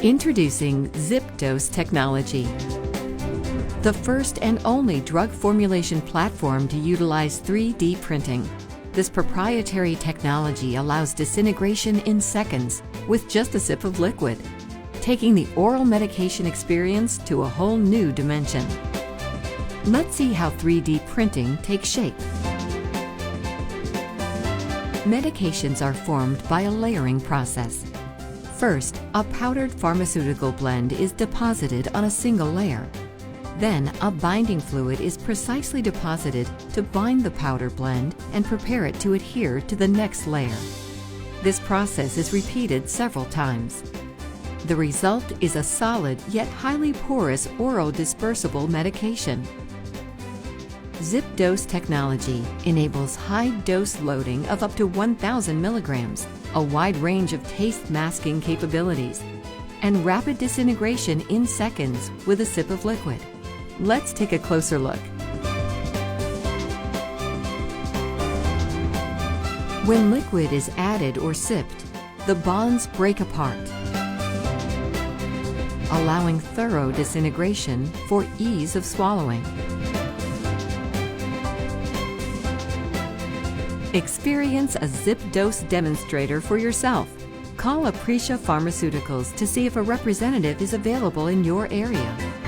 Introducing Zip Dose technology, the first and only drug formulation platform to utilize 3D printing. This proprietary technology allows disintegration in seconds with just a sip of liquid, taking the oral medication experience to a whole new dimension. Let's see how 3D printing takes shape. Medications are formed by a layering process. First, a powdered pharmaceutical blend is deposited on a single layer. Then, a binding fluid is precisely deposited to bind the powder blend and prepare it to adhere to the next layer. This process is repeated several times. The result is a solid yet highly porous oral dispersible medication. Zip Dose technology enables high dose loading of up to 1,000 milligrams, a wide range of taste masking capabilities, and rapid disintegration in seconds with a sip of liquid. Let's take a closer look. When liquid is added or sipped, the bonds break apart, allowing thorough disintegration for ease of swallowing. Experience a Zip Dose demonstrator for yourself. Call Aprecia Pharmaceuticals to see if a representative is available in your area.